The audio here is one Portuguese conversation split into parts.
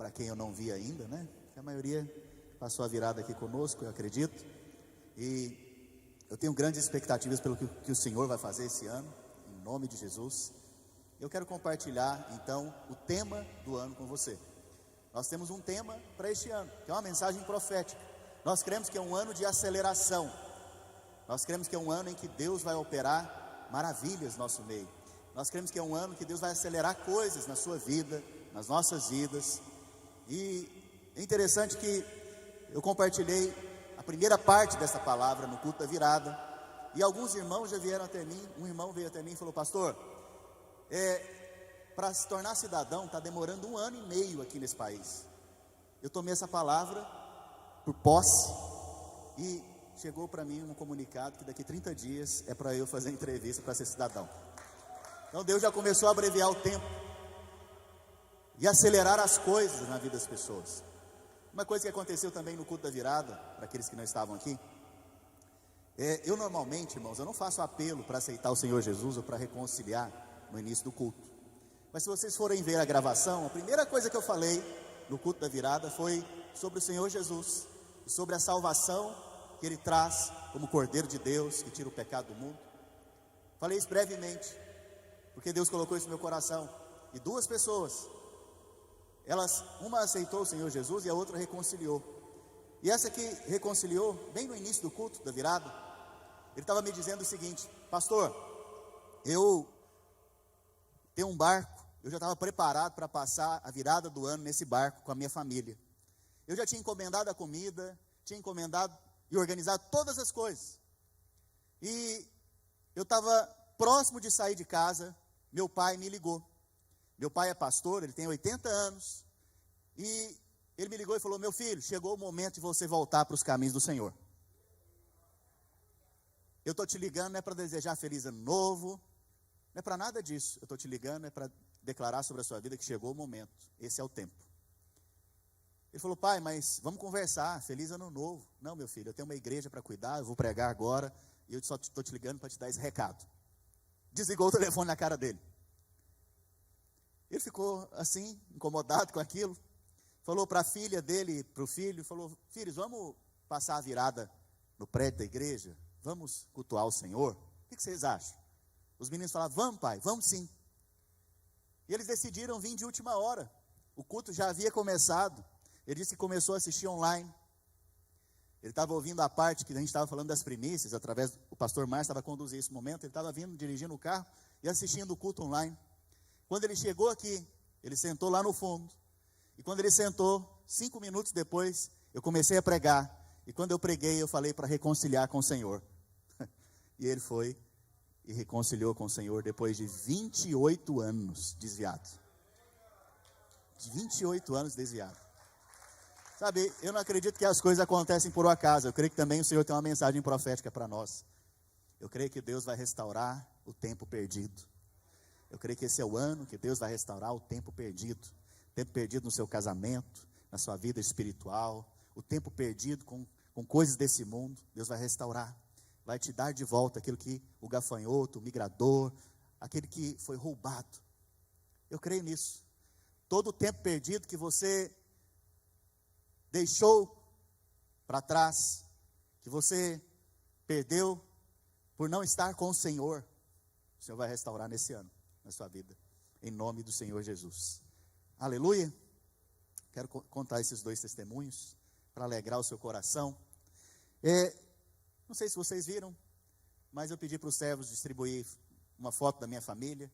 para quem eu não vi ainda, né? A maioria passou a virada aqui conosco, eu acredito. E eu tenho grandes expectativas pelo que o Senhor vai fazer esse ano, em nome de Jesus. Eu quero compartilhar, então, o tema do ano com você. Nós temos um tema para este ano, que é uma mensagem profética. Nós cremos que é um ano de aceleração. Nós cremos que é um ano em que Deus vai operar maravilhas no nosso meio. Nós cremos que é um ano que Deus vai acelerar coisas na sua vida, nas nossas vidas. E é interessante que eu compartilhei a primeira parte dessa palavra no culto da virada. E alguns irmãos já vieram até mim. Um irmão veio até mim e falou: pastor, para se tornar cidadão está demorando 1 ano e meio aqui nesse país. Eu tomei essa palavra por posse e chegou para mim um comunicado que daqui 30 dias é para eu fazer entrevista para ser cidadão. Então Deus já começou a abreviar o tempo e acelerar as coisas na vida das pessoas. Uma coisa que aconteceu também no culto da virada, para aqueles que não estavam aqui, eu normalmente, irmãos, eu não faço apelo para aceitar o Senhor Jesus ou para reconciliar no início do culto. Mas se vocês forem ver a gravação, a primeira coisa que eu falei no culto da virada foi sobre o Senhor Jesus, e sobre a salvação que Ele traz como Cordeiro de Deus, que tira o pecado do mundo. Falei isso brevemente, porque Deus colocou isso no meu coração. E 2 pessoas, uma aceitou o Senhor Jesus e a outra reconciliou. E essa que reconciliou, bem no início do culto da virada, ele estava me dizendo o seguinte: pastor, eu tenho um barco, eu já estava preparado para passar a virada do ano nesse barco com a minha família. Eu já tinha encomendado a comida, tinha encomendado e organizado todas as coisas. E eu estava próximo de sair de casa, meu pai me ligou. Meu pai é pastor, ele tem 80 anos, e ele me ligou e falou: meu filho, chegou o momento de você voltar para os caminhos do Senhor. Eu estou te ligando, não é para desejar feliz ano novo, não é para nada disso. Eu estou te ligando, é para declarar sobre a sua vida que chegou o momento, esse é o tempo. Ele falou: pai, mas vamos conversar, feliz ano novo. Não, meu filho, eu tenho uma igreja para cuidar, eu vou pregar agora, e eu só estou te ligando para te dar esse recado. Desligou o telefone na cara dele. Ele ficou assim, incomodado com aquilo. Falou para a filha dele, para o filho, falou: filhos, vamos passar a virada no prédio da igreja? Vamos cultuar o Senhor? O que vocês acham? Os meninos falaram: vamos, pai, vamos sim. E eles decidiram vir de última hora. O culto já havia começado. Ele disse que começou a assistir online. Ele estava ouvindo a parte que a gente estava falando das primícias, através do pastor Márcio, estava conduzindo esse momento. Ele estava vindo, dirigindo o carro e assistindo o culto online. Quando ele chegou aqui, ele sentou lá no fundo. E quando ele sentou, 5 minutos depois, eu comecei a pregar. E quando eu preguei, eu falei para reconciliar com o Senhor. E ele foi e reconciliou com o Senhor depois de 28 anos desviado. De 28 anos desviado. Sabe, eu não acredito que as coisas acontecem por um acaso. Eu creio que também o Senhor tem uma mensagem profética para nós. Eu creio que Deus vai restaurar o tempo perdido. Eu creio que esse é o ano que Deus vai restaurar o tempo perdido. O tempo perdido no seu casamento, na sua vida espiritual. O tempo perdido com coisas desse mundo. Deus vai restaurar. Vai te dar de volta aquilo que o gafanhoto, o migrador, aquele que foi roubado. Eu creio nisso. Todo o tempo perdido que você deixou para trás, que você perdeu por não estar com o Senhor vai restaurar nesse ano, na sua vida, em nome do Senhor Jesus. Aleluia. Quero contar esses 2 testemunhos para alegrar o seu coração. Não sei se vocês viram, mas eu pedi para os servos distribuir uma foto da minha família.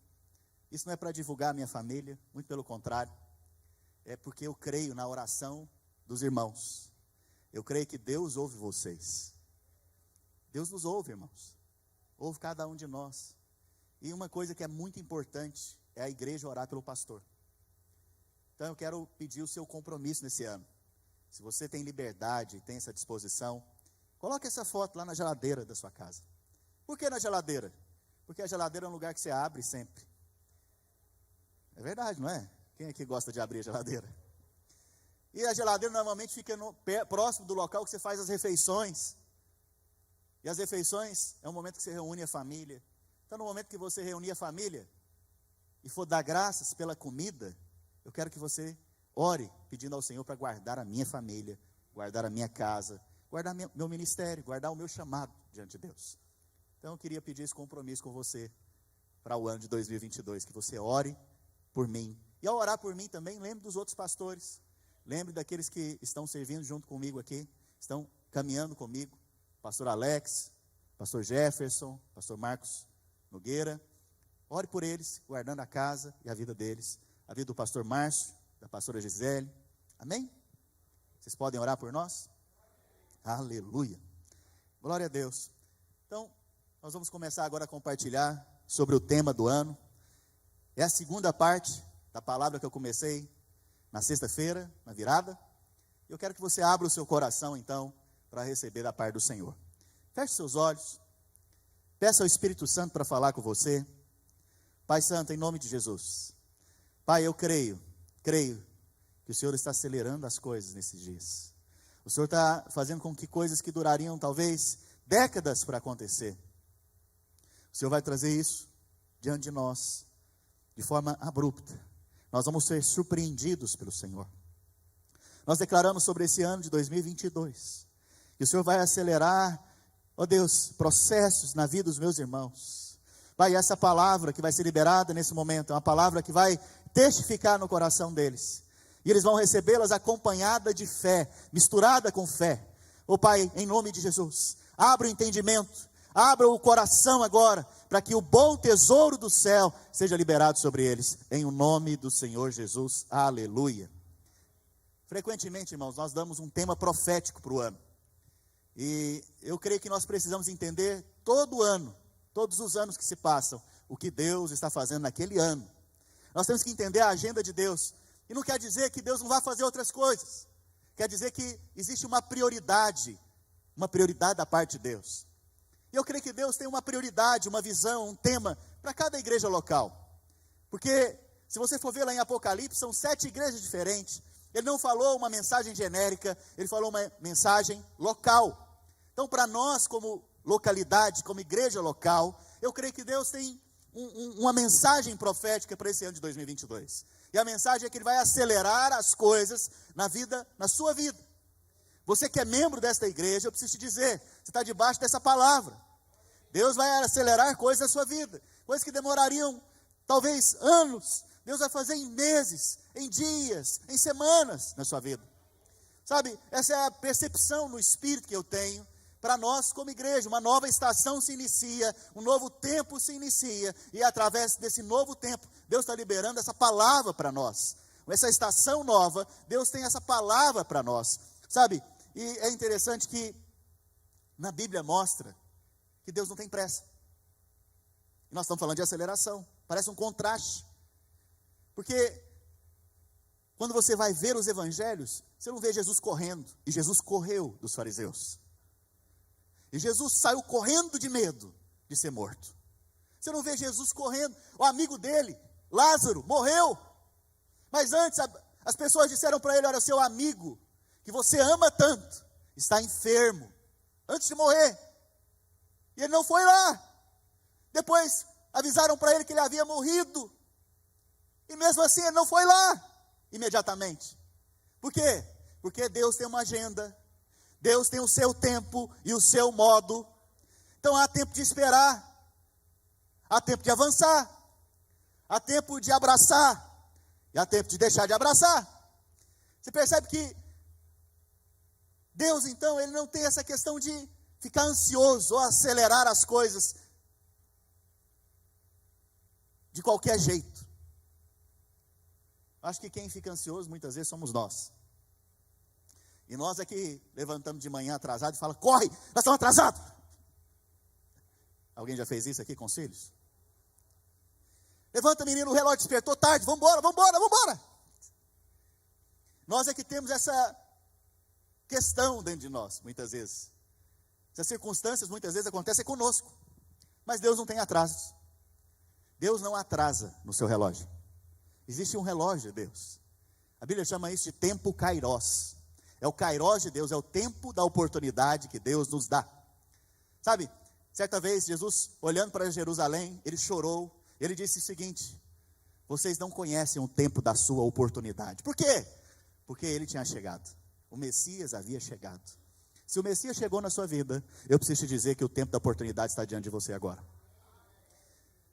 Isso não é para divulgar a minha família, muito pelo contrário, é porque eu creio na oração dos irmãos. Eu creio que Deus ouve vocês. Deus nos ouve, irmãos. Ouve cada um de nós. E uma coisa que é muito importante é a igreja orar pelo pastor. Então eu quero pedir o seu compromisso nesse ano. Se você tem liberdade, tem essa disposição, coloque essa foto lá na geladeira da sua casa. Por que na geladeira? Porque a geladeira é um lugar que você abre sempre. É verdade, não é? Quem aqui gosta de abrir a geladeira? E a geladeira normalmente fica próximo do local que você faz as refeições. E as refeições é um momento que você reúne a família. Então, no momento que você reunir a família e for dar graças pela comida, eu quero que você ore pedindo ao Senhor para guardar a minha família, guardar a minha casa, guardar meu ministério, guardar o meu chamado diante de Deus. Então eu queria pedir esse compromisso com você para o ano de 2022, que você ore por mim. E ao orar por mim também, lembre dos outros pastores, lembre daqueles que estão servindo junto comigo aqui, estão caminhando comigo, pastor Alex, pastor Jefferson, pastor Marcos Nogueira. Ore por eles, guardando a casa e a vida deles, a vida do pastor Márcio, da pastora Gisele. Amém? Vocês podem orar por nós? Aleluia. Glória a Deus. Então, nós vamos começar agora a compartilhar sobre o tema do ano. É a segunda parte da palavra que eu comecei na sexta-feira, na virada. Eu quero que você abra o seu coração, então, para receber da parte do Senhor. Feche seus olhos. Peça ao Espírito Santo para falar com você. Pai Santo, em nome de Jesus. Pai, eu creio que o Senhor está acelerando as coisas nesses dias. O Senhor está fazendo com que coisas que durariam talvez décadas para acontecer, o Senhor vai trazer isso diante de nós, de forma abrupta. Nós vamos ser surpreendidos pelo Senhor. Nós declaramos sobre esse ano de 2022, que o Senhor vai acelerar, ó Deus, processos na vida dos meus irmãos. Pai, essa palavra que vai ser liberada nesse momento, é uma palavra que vai testificar no coração deles. E eles vão recebê-las acompanhada de fé, misturada com fé. Ó Pai, em nome de Jesus, abra o entendimento, abra o coração agora, para que o bom tesouro do céu seja liberado sobre eles, em o nome do Senhor Jesus, aleluia. Frequentemente, irmãos, nós damos um tema profético para o ano, e eu creio que nós precisamos entender todo ano, todos os anos que se passam, o que Deus está fazendo naquele ano. Nós temos que entender a agenda de Deus, e não quer dizer que Deus não vai fazer outras coisas, quer dizer que existe uma prioridade da parte de Deus. E eu creio que Deus tem uma prioridade, uma visão, um tema para cada igreja local. Porque se você for ver lá em Apocalipse, são 7 igrejas diferentes. Ele não falou uma mensagem genérica, ele falou uma mensagem local. Então, para nós como localidade, como igreja local, eu creio que Deus tem uma mensagem profética para esse ano de 2022. E a mensagem é que Ele vai acelerar as coisas na sua vida. Você que é membro desta igreja, eu preciso te dizer, você está debaixo dessa palavra. Deus vai acelerar coisas na sua vida, coisas que demorariam talvez anos, Deus vai fazer em meses, em dias, em semanas na sua vida. Sabe, essa é a percepção no Espírito que eu tenho, para nós como igreja. Uma nova estação se inicia, um novo tempo se inicia, e através desse novo tempo, Deus está liberando essa palavra para nós. Essa estação nova, Deus tem essa palavra para nós, sabe? E é interessante que na Bíblia mostra que Deus não tem pressa. E nós estamos falando de aceleração, parece um contraste. Porque quando você vai ver os evangelhos, você não vê Jesus correndo, e Jesus correu dos fariseus. E Jesus saiu correndo de medo de ser morto. Você não vê Jesus correndo, o amigo dele, Lázaro, morreu. Mas antes as pessoas disseram para ele: olha, seu amigo, que você ama tanto, está enfermo, antes de morrer. E ele não foi lá. Depois avisaram para ele que ele havia morrido, e mesmo assim ele não foi lá imediatamente. Por quê? Porque Deus tem uma agenda, Deus tem o seu tempo e o seu modo. Então há tempo de esperar, há tempo de avançar, há tempo de abraçar, e há tempo de deixar de abraçar. Você percebe que Deus, então, Ele não tem essa questão de ficar ansioso ou acelerar as coisas de qualquer jeito. Acho que quem fica ansioso muitas vezes somos nós. E nós é que levantamos de manhã atrasado e fala: corre, nós estamos atrasados. Alguém já fez isso aqui com os filhos? Levanta, menino, o relógio despertou tarde, vamos embora. Nós é que temos essa questão dentro de nós, muitas vezes. Essas circunstâncias muitas vezes acontecem conosco. Mas Deus não tem atrasos. Deus não atrasa no seu relógio. Existe um relógio de Deus. A Bíblia chama isso de tempo kairós. É o kairós de Deus, é o tempo da oportunidade que Deus nos dá. Sabe, certa vez Jesus, olhando para Jerusalém, ele chorou. Ele disse o seguinte: vocês não conhecem o tempo da sua oportunidade. Por quê? Porque ele tinha chegado. O Messias havia chegado. Se o Messias chegou na sua vida, eu preciso te dizer que o tempo da oportunidade está diante de você agora.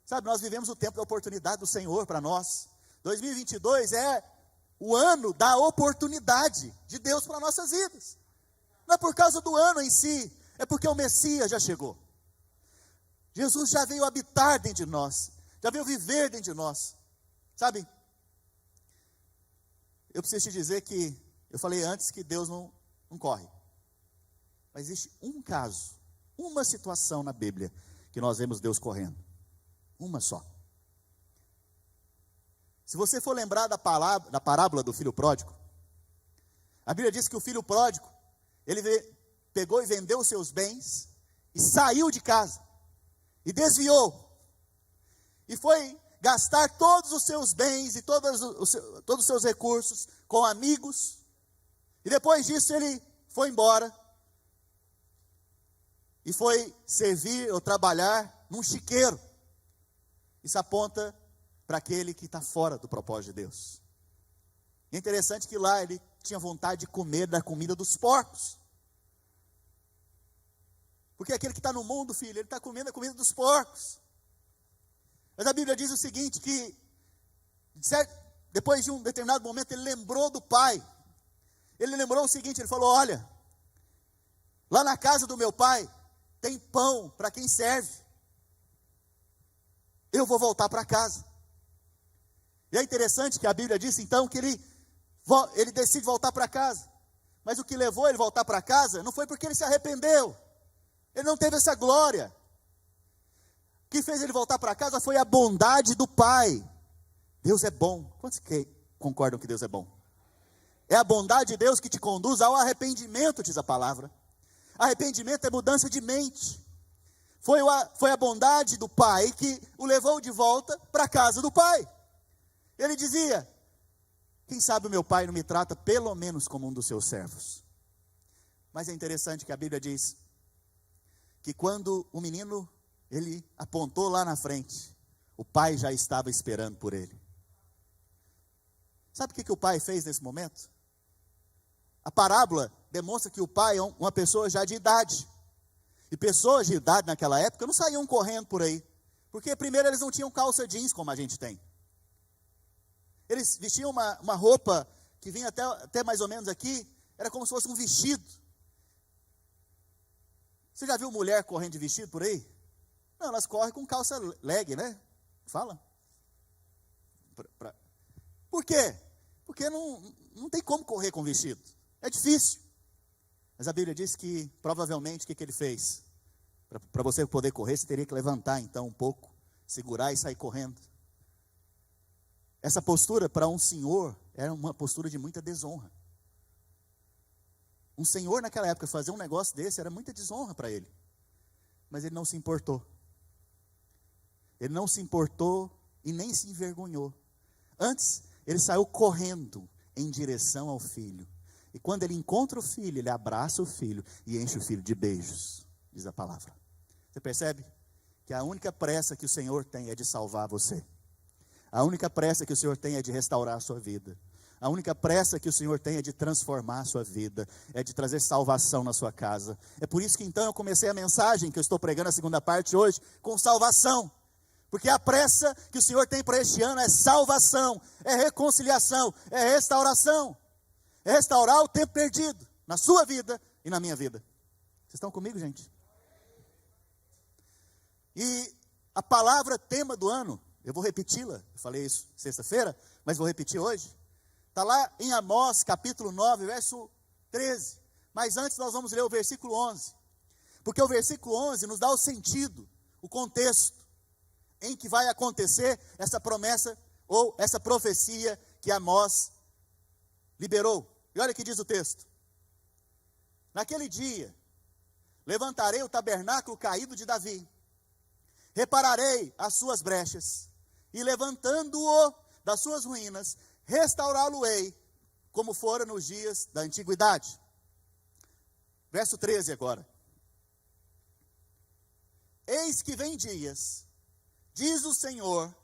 Sabe, nós vivemos o tempo da oportunidade do Senhor para nós. 2022 é o ano da oportunidade de Deus para nossas vidas. Não é por causa do ano em si, é porque o Messias já chegou. Jesus já veio habitar dentro de nós, já veio viver dentro de nós. Sabe, eu preciso te dizer que, eu falei antes que Deus não corre. Mas existe um caso, uma situação na Bíblia, que nós vemos Deus correndo. Uma só. Se você for lembrar da parábola do filho pródigo, a Bíblia diz que o filho pródigo, ele pegou e vendeu os seus bens, e saiu de casa, e desviou, e foi gastar todos os seus bens, e todos os seus recursos, com amigos, e depois disso ele foi embora, e foi servir ou trabalhar num chiqueiro. Isso aponta para aquele que está fora do propósito de Deus. E é interessante que lá ele tinha vontade de comer da comida dos porcos. Porque aquele que está no mundo, filho, ele está comendo a comida dos porcos. Mas a Bíblia diz o seguinte, que depois de um determinado momento ele lembrou do pai. Ele lembrou o seguinte, ele falou, olha, lá na casa do meu pai tem pão para quem serve. Eu vou voltar para casa. E é interessante que a Bíblia diz então que ele decide voltar para casa. Mas o que levou ele a voltar para casa não foi porque ele se arrependeu. Ele não teve essa glória. O que fez ele voltar para casa foi a bondade do pai. Deus é bom. Quantos que concordam que Deus é bom? É a bondade de Deus que te conduz ao arrependimento, diz a palavra. Arrependimento é mudança de mente. Foi a bondade do pai que o levou de volta para a casa do pai. Ele dizia, quem sabe o meu pai não me trata pelo menos como um dos seus servos. Mas é interessante que a Bíblia diz que quando o menino, ele apontou lá na frente, o pai já estava esperando por ele. Sabe o que o pai fez nesse momento? A parábola demonstra que o pai é uma pessoa já de idade. E pessoas de idade naquela época não saíam correndo por aí. Porque primeiro eles não tinham calça jeans como a gente tem. Eles vestiam uma roupa que vinha até mais ou menos aqui, era como se fosse um vestido. Você já viu mulher correndo de vestido por aí? Não, elas correm com calça leg, né? Fala. Por quê? Porque não tem como correr com vestido. É difícil. Mas a Bíblia diz que, provavelmente, o que ele fez? Para você poder correr, você teria que levantar, então, um pouco, segurar e sair correndo. Essa postura, para um senhor, era uma postura de muita desonra. Um senhor, naquela época, fazer um negócio desse, era muita desonra para ele. Mas ele não se importou. Ele não se importou e nem se envergonhou. Antes, ele saiu correndo em direção ao filho. E quando ele encontra o filho, ele abraça o filho e enche o filho de beijos, diz a palavra. Você percebe que a única pressa que o Senhor tem é de salvar você. A única pressa que o Senhor tem é de restaurar a sua vida. A única pressa que o Senhor tem é de transformar a sua vida, é de trazer salvação na sua casa. É por isso que então eu comecei a mensagem que eu estou pregando a segunda parte hoje, com salvação. Porque a pressa que o Senhor tem para este ano é salvação, é reconciliação, é restauração. É restaurar o tempo perdido na sua vida e na minha vida. Vocês estão comigo, gente? E a palavra tema do ano, eu vou repeti-la, eu falei isso sexta-feira, mas vou repetir hoje. Está lá em Amós, capítulo 9, verso 13. Mas antes nós vamos ler o versículo 11. Porque o versículo 11 nos dá o sentido, o contexto em que vai acontecer essa promessa ou essa profecia que Amós liberou. E olha o que diz o texto. Naquele dia, levantarei o tabernáculo caído de Davi, repararei as suas brechas, e levantando-o das suas ruínas, restaurá-lo-ei, como fora nos dias da antiguidade. Verso 13 agora. Eis que vem dias, diz o Senhor,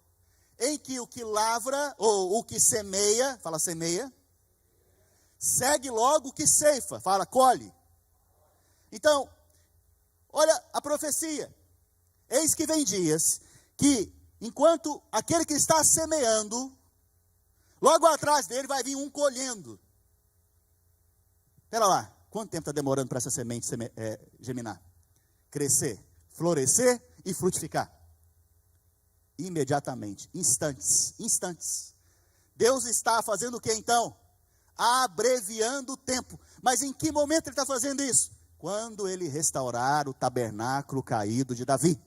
em que o que lavra, ou o que semeia, fala semeia, segue logo o que ceifa, fala, colhe. Então, olha a profecia. Eis que vem dias que, enquanto aquele que está semeando, logo atrás dele vai vir um colhendo. Espera lá, quanto tempo está demorando para essa semente germinar? Crescer, florescer e frutificar. Imediatamente, instantes. Deus está fazendo o que então? Abreviando o tempo. Mas em que momento ele está fazendo isso? Quando ele restaurar o tabernáculo caído de Davi.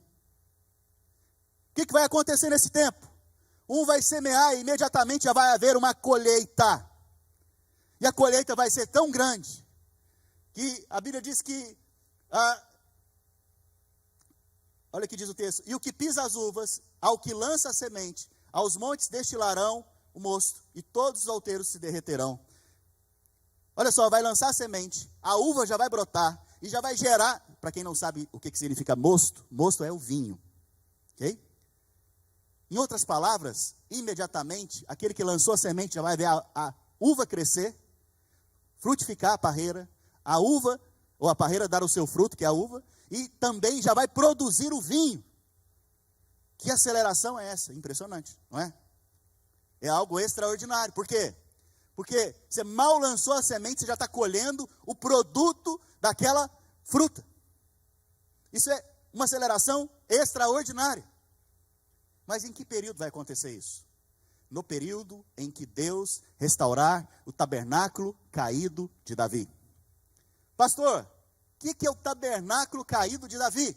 O que vai acontecer nesse tempo? Um vai semear e imediatamente já vai haver uma colheita. E a colheita vai ser tão grande, que a Bíblia diz que, olha o que diz o texto, e o que pisa as uvas, ao que lança a semente, aos montes destilarão o mosto, e todos os outeiros se derreterão. Olha só, vai lançar a semente, a uva já vai brotar, e já vai gerar, para quem não sabe o que significa mosto é o vinho, ok? Em outras palavras, imediatamente, aquele que lançou a semente já vai ver a uva crescer, frutificar a parreira, a uva, ou a parreira dar o seu fruto, que é a uva, e também já vai produzir o vinho. Que aceleração é essa? Impressionante, não é? É algo extraordinário. Por quê? Porque você mal lançou a semente, você já está colhendo o produto daquela fruta. Isso é uma aceleração extraordinária. Mas em que período vai acontecer isso? No período em que Deus restaurar o tabernáculo caído de Davi. Pastor, o que é o tabernáculo caído de Davi?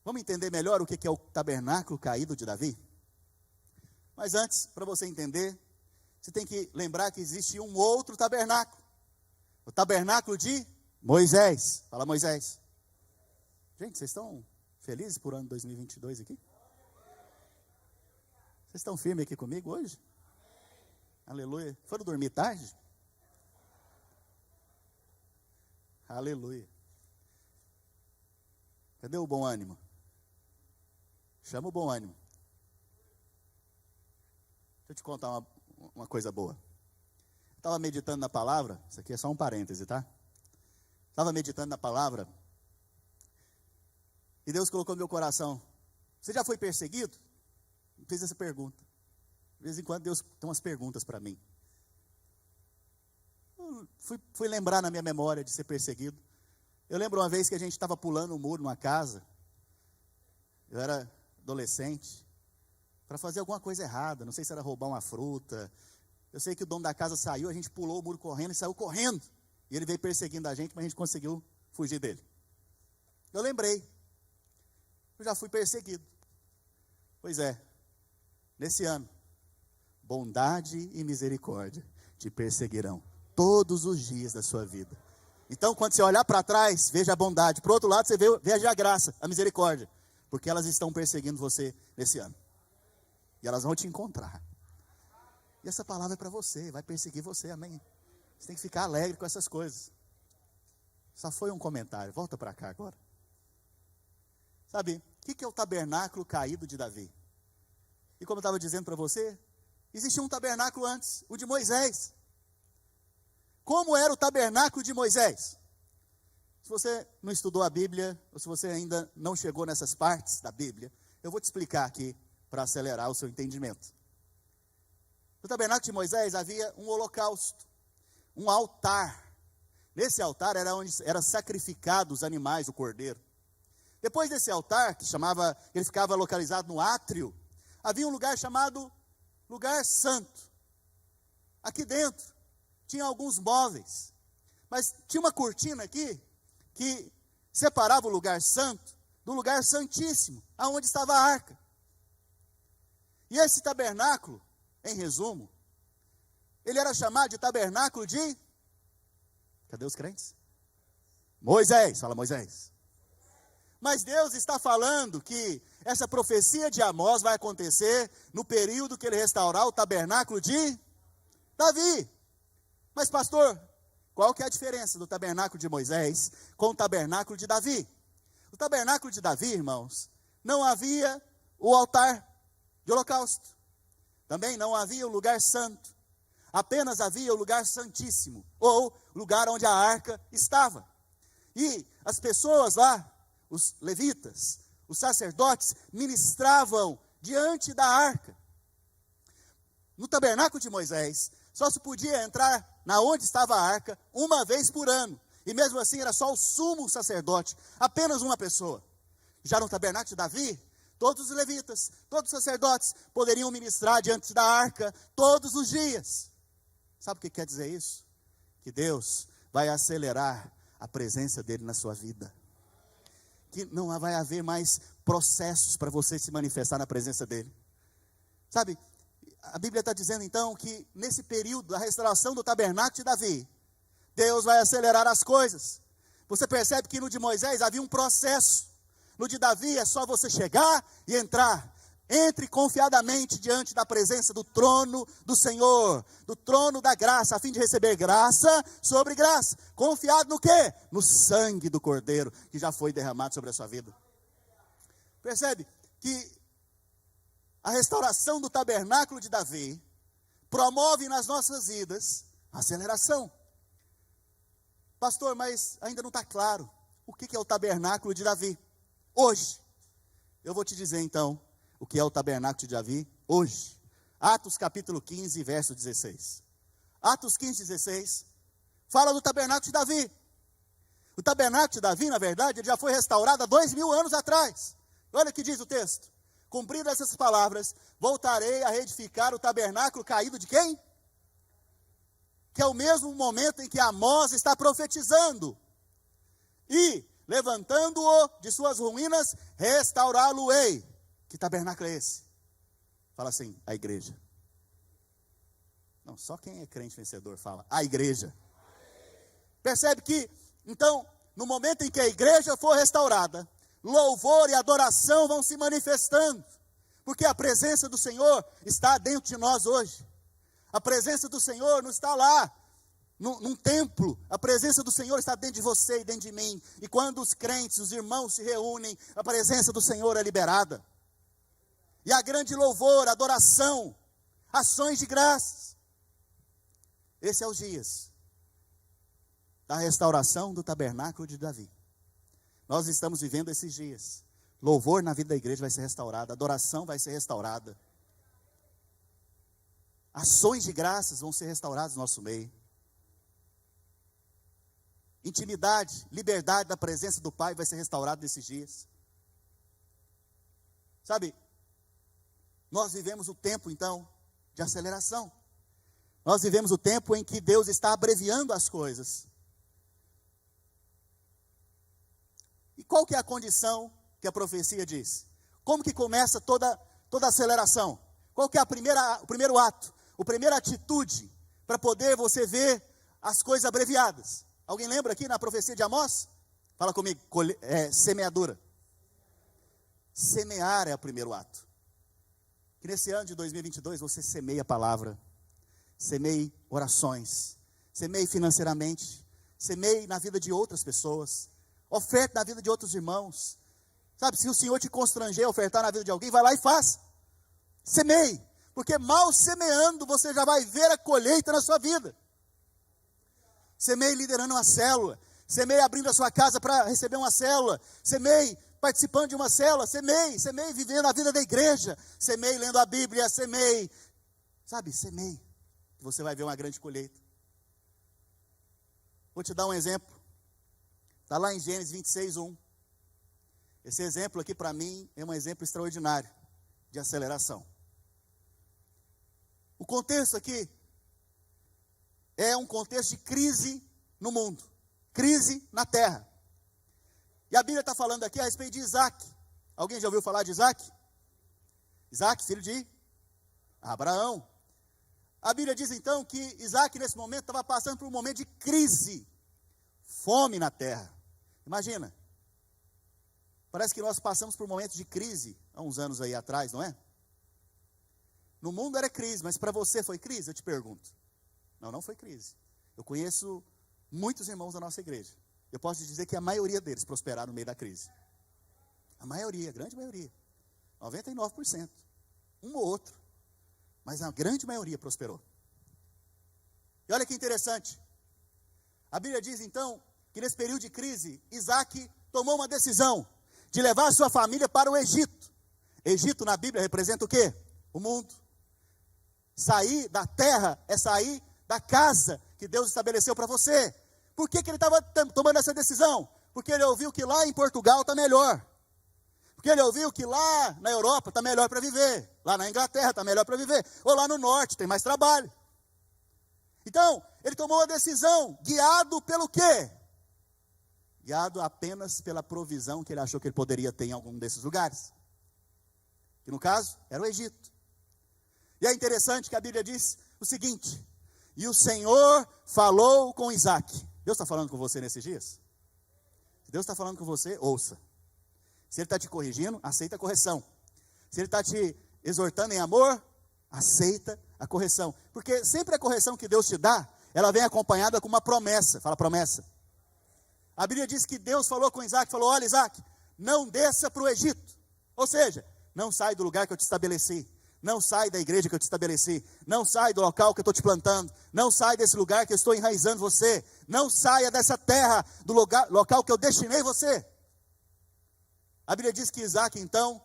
Vamos entender melhor o que é o tabernáculo caído de Davi? Mas antes, para você entender, você tem que lembrar que existe um outro tabernáculo. O tabernáculo de Moisés. Fala, Moisés. Gente, vocês estão felizes por ano 2022 aqui? Vocês estão firmes aqui comigo hoje? Aleluia. Foram dormir tarde? Aleluia. Cadê o bom ânimo? Chama o bom ânimo. Deixa eu te contar uma coisa boa. Estava meditando na palavra, isso aqui é só um parêntese, tá? Estava meditando na palavra, e Deus colocou no meu coração, você já foi perseguido? Fiz essa pergunta. De vez em quando Deus tem umas perguntas para mim. Fui lembrar na minha memória de ser perseguido. Eu lembro uma vez que a gente estava pulando um muro numa casa, eu era adolescente, para fazer alguma coisa errada, não sei se era roubar uma fruta. Eu sei que o dono da casa saiu, a gente pulou o muro correndo e saiu correndo. E ele veio perseguindo a gente, mas a gente conseguiu fugir dele. Eu lembrei, eu já fui perseguido. Pois é, nesse ano, bondade e misericórdia te perseguirão todos os dias da sua vida. Então, quando você olhar para trás, veja a bondade. Para o outro lado, você veja a graça, a misericórdia. Porque elas estão perseguindo você nesse ano. E elas vão te encontrar. E essa palavra é para você, vai perseguir você, amém? Você tem que ficar alegre com essas coisas. Só foi um comentário, volta para cá agora. Sabe, o que é o tabernáculo caído de Davi? E como eu estava dizendo para você, existia um tabernáculo antes, o de Moisés. Como era o tabernáculo de Moisés? Se você não estudou a Bíblia, ou se você ainda não chegou nessas partes da Bíblia, eu vou te explicar aqui, para acelerar o seu entendimento. No tabernáculo de Moisés havia um holocausto, um altar. Nesse altar era onde era sacrificado os animais, o cordeiro. Depois desse altar, ele ficava localizado no átrio, havia um lugar chamado lugar santo. Aqui dentro tinha alguns móveis, mas tinha uma cortina aqui que separava o lugar santo do lugar santíssimo, aonde estava a arca. E esse tabernáculo, em resumo, ele era chamado de tabernáculo de... Cadê os crentes? Moisés, fala Moisés. Mas Deus está falando que essa profecia de Amós vai acontecer no período que ele restaurar o tabernáculo de Davi. Mas pastor, qual que é a diferença do tabernáculo de Moisés com o tabernáculo de Davi? O tabernáculo de Davi, irmãos, não havia o altar de holocausto. Também não havia o lugar santo. Apenas havia o lugar santíssimo, ou lugar onde a arca estava. E as pessoas lá, os levitas, os sacerdotes, ministravam diante da arca. No tabernáculo de Moisés, só se podia entrar na onde estava a arca uma vez por ano. E mesmo assim era só o sumo sacerdote, apenas uma pessoa. Já no tabernáculo de Davi, todos os levitas, todos os sacerdotes poderiam ministrar diante da arca todos os dias. Sabe o que quer dizer isso? Que Deus vai acelerar a presença dele na sua vida. Que não vai haver mais processos para você se manifestar na presença dele. Sabe, a Bíblia está dizendo então que nesse período da restauração do tabernáculo de Davi, Deus vai acelerar as coisas. Você percebe que no de Moisés havia um processo. No de Davi é só você chegar e entrar. Entre confiadamente diante da presença do trono do Senhor, do trono da graça, a fim de receber graça sobre graça. Confiado no quê? No sangue do Cordeiro, que já foi derramado sobre a sua vida. Percebe que a restauração do tabernáculo de Davi promove nas nossas vidas aceleração. Pastor, mas ainda não está claro o que é o tabernáculo de Davi. Hoje, eu vou te dizer então o que é o tabernáculo de Davi hoje. Atos capítulo 15, verso 16. Atos 15, 16, fala do tabernáculo de Davi. O tabernáculo de Davi, na verdade, ele já foi restaurado há 2000 anos atrás. Olha o que diz o texto. Cumpridas essas palavras, voltarei a reedificar o tabernáculo caído de quem? Que é o mesmo momento em que Amós está profetizando. E, levantando-o de suas ruínas, restaurá-lo-ei. Que tabernáculo é esse? Fala assim, a igreja. Não, só quem é crente vencedor fala, a igreja. Percebe que, então, no momento em que a igreja for restaurada, louvor e adoração vão se manifestando, porque a presença do Senhor está dentro de nós hoje. A presença do Senhor não está lá, num templo. A presença do Senhor está dentro de você e dentro de mim. E quando os crentes, os irmãos se reúnem, a presença do Senhor é liberada. E a grande louvor, adoração, ações de graças. Esse é os dias da restauração do tabernáculo de Davi. Nós estamos vivendo esses dias. Louvor na vida da igreja vai ser restaurado, adoração vai ser restaurada. Ações de graças vão ser restauradas no nosso meio. Intimidade, liberdade da presença do Pai vai ser restaurado nesses dias. Sabe, nós vivemos o tempo, então, de aceleração. Nós vivemos o tempo em que Deus está abreviando as coisas. E qual que é a condição que a profecia diz? Como que começa toda aceleração? Qual que é o primeiro ato? A primeira atitude para poder você ver as coisas abreviadas? Alguém lembra aqui na profecia de Amós? Fala comigo, semeadura. Semear é o primeiro ato. Que nesse ano de 2022 você semeie a palavra, semeie orações, semeie financeiramente, semeie na vida de outras pessoas, oferte na vida de outros irmãos. Sabe, se o Senhor te constranger a ofertar na vida de alguém, vai lá e faça. Semeie, porque mal semeando você já vai ver a colheita na sua vida. Semeie liderando uma célula, semeie abrindo a sua casa para receber uma célula, semeie participando de uma célula, semeie vivendo a vida da igreja, semeie lendo a Bíblia, semeie, que você vai ver uma grande colheita. Vou te dar um exemplo, está lá em Gênesis 26, 1, esse exemplo aqui para mim é um exemplo extraordinário de aceleração. O contexto aqui é um contexto de crise no mundo, crise na terra. E a Bíblia está falando aqui a respeito de Isaac. Alguém já ouviu falar de Isaac? Isaac, filho de Abraão. A Bíblia diz então que Isaac nesse momento estava passando por um momento de crise, fome na terra. Imagina, parece que nós passamos por um momento de crise há uns anos aí atrás, não é? No mundo era crise, mas para você foi crise? Eu te pergunto. Não foi crise. Eu conheço muitos irmãos da nossa igreja. Eu posso te dizer que a maioria deles prosperaram no meio da crise. A maioria, a grande maioria. 99%. Um ou outro. Mas a grande maioria prosperou. E olha que interessante. A Bíblia diz então que nesse período de crise, Isaac tomou uma decisão de levar a sua família para o Egito. Egito na Bíblia representa o quê? O mundo. Sair da terra é sair da casa que Deus estabeleceu para você. Por que ele estava tomando essa decisão? Porque ele ouviu que lá em Portugal está melhor. Porque ele ouviu que lá na Europa está melhor para viver. Lá na Inglaterra está melhor para viver. Ou lá no norte tem mais trabalho. Então, ele tomou a decisão, guiado pelo quê? Guiado apenas pela provisão que ele achou que ele poderia ter em algum desses lugares. Que no caso, era o Egito. E é interessante que a Bíblia diz o seguinte: e o Senhor falou com Isaac. Deus está falando com você nesses dias? Se Deus está falando com você, ouça. Se Ele está te corrigindo, aceita a correção. Se Ele está te exortando em amor, aceita a correção. Porque sempre a correção que Deus te dá, ela vem acompanhada com uma promessa. Fala promessa. A Bíblia diz que Deus falou com Isaac, falou: olha Isaac, não desça para o Egito. Ou seja, não sai do lugar que eu te estabeleci. Não sai da igreja que eu te estabeleci. Não sai do local que eu estou te plantando. Não sai desse lugar que eu estou enraizando você. Não saia dessa terra, do local que eu destinei você. A Bíblia diz que Isaac então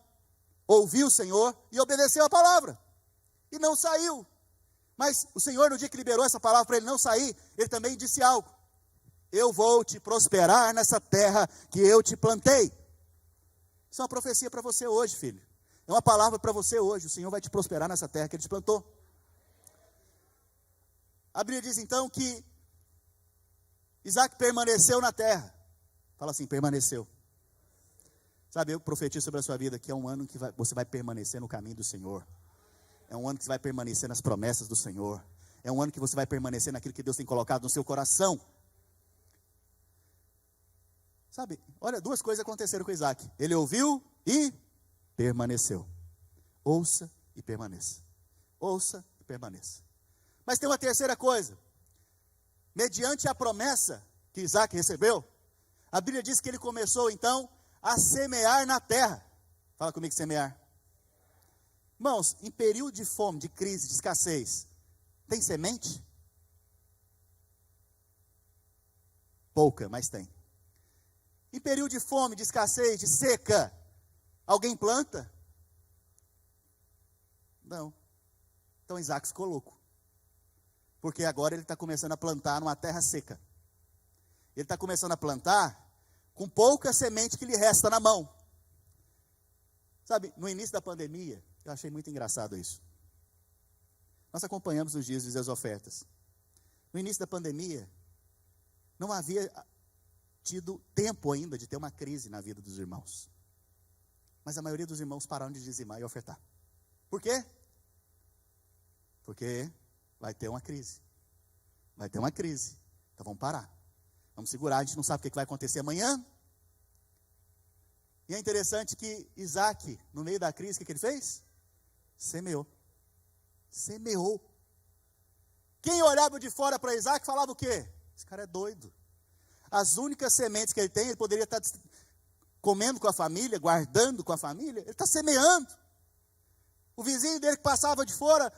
ouviu o Senhor e obedeceu a palavra. E não saiu. Mas o Senhor, no dia que liberou essa palavra para ele não sair, ele também disse algo: eu vou te prosperar nessa terra que eu te plantei. Isso é uma profecia para você hoje, filho. É uma palavra para você hoje. O Senhor vai te prosperar nessa terra que Ele te plantou. A Bíblia diz então que Isaac permaneceu na terra. Fala assim, permaneceu. Sabe, eu profetizo sobre a sua vida que é um ano que você vai permanecer no caminho do Senhor. É um ano que você vai permanecer nas promessas do Senhor. É um ano que você vai permanecer naquilo que Deus tem colocado no seu coração. Sabe, olha, duas coisas aconteceram com Isaac. Ele ouviu e permaneceu. Ouça e permaneça. Ouça e permaneça. Mas tem uma terceira coisa. Mediante a promessa que Isaac recebeu, a Bíblia diz que ele começou então a semear na terra. Fala comigo, semear. Irmãos, em período de fome, de crise, de escassez, tem semente? Pouca, mas tem. Em período de fome, de escassez, de seca, alguém planta? Não. Então Isaac ficou louco. Porque agora ele está começando a plantar numa terra seca. Ele está começando a plantar com pouca semente que lhe resta na mão. Sabe, no início da pandemia, eu achei muito engraçado isso. Nós acompanhamos os dias das ofertas. No início da pandemia, não havia tido tempo ainda de ter uma crise na vida dos irmãos. Mas a maioria dos irmãos pararam de dizimar e ofertar. Por quê? Porque vai ter uma crise. Vai ter uma crise. Então vamos parar. Vamos segurar, a gente não sabe o que vai acontecer amanhã. E é interessante que Isaac, no meio da crise, o que ele fez? Semeou. Semeou. Quem olhava de fora para Isaac falava o quê? Esse cara é doido. As únicas sementes que ele tem, ele poderia estar comendo com a família, guardando com a família. Ele está semeando. O vizinho dele que passava de fora,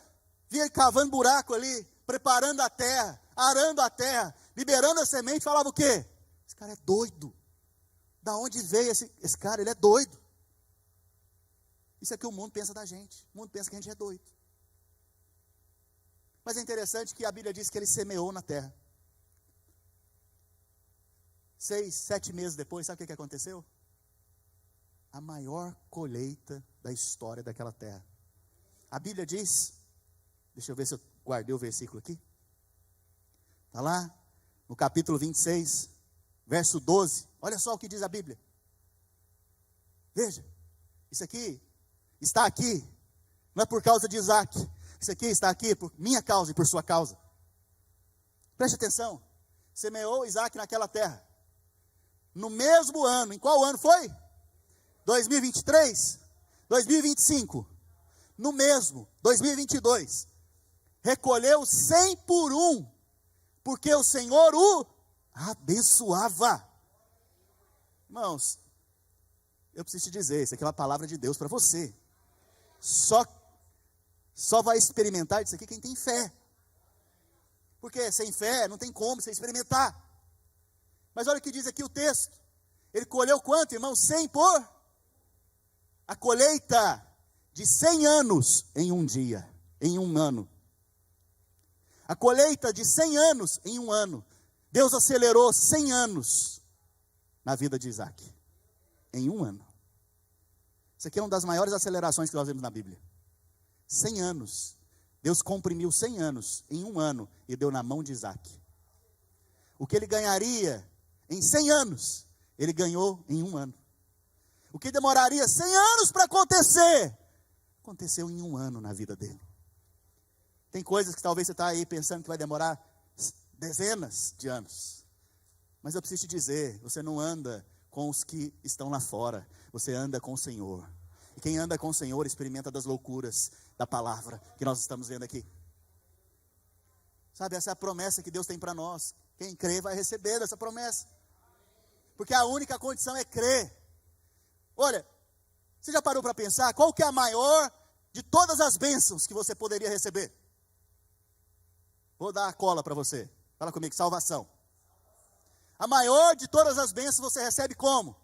via ele cavando buraco ali, preparando a terra, arando a terra, liberando a semente, falava o quê? Esse cara é doido. Da onde veio esse cara? Ele é doido. Isso é que o mundo pensa da gente. O mundo pensa que a gente é doido. Mas é interessante que a Bíblia diz que ele semeou na terra. 6, 7 meses depois, sabe o que aconteceu? A maior colheita da história daquela terra. A Bíblia diz, deixa eu ver se eu guardei o versículo aqui. Está lá, no capítulo 26, verso 12. Olha só o que diz a Bíblia. Veja, isso aqui está aqui, não é por causa de Isaac. Isso aqui está aqui por minha causa e por sua causa. Preste atenção. Semeou Isaac naquela terra. No mesmo ano, em qual ano foi? 2023? 2025? No mesmo, 2022. Recolheu 100 por 1, porque o Senhor o abençoava. Irmãos, eu preciso te dizer, isso aqui é uma palavra de Deus para você. Só vai experimentar isso aqui quem tem fé. Porque sem fé não tem como você experimentar. Mas olha o que diz aqui o texto. Ele colheu quanto, irmão? 100 por? A colheita de 100 anos em um dia, em um ano. A colheita de 100 anos em um ano. Deus acelerou 100 anos na vida de Isaac. Em um ano. Isso aqui é uma das maiores acelerações que nós vemos na Bíblia. 100 anos. Deus comprimiu 100 anos em um ano e deu na mão de Isaac. O que ele ganharia em 100 anos, ele ganhou em um ano. O que demoraria 100 anos para acontecer, aconteceu em um ano na vida dele. Tem coisas que talvez você está aí pensando que vai demorar dezenas de anos. Mas eu preciso te dizer, você não anda com os que estão lá fora, você anda com o Senhor. E quem anda com o Senhor experimenta das loucuras da palavra que nós estamos vendo aqui. Sabe, essa é a promessa que Deus tem para nós. Quem crê vai receber essa promessa. Porque a única condição é crer. Olha, você já parou para pensar qual que é a maior de todas as bênçãos que você poderia receber? Vou dar a cola para você. Fala comigo, salvação. A maior de todas as bênçãos você recebe como?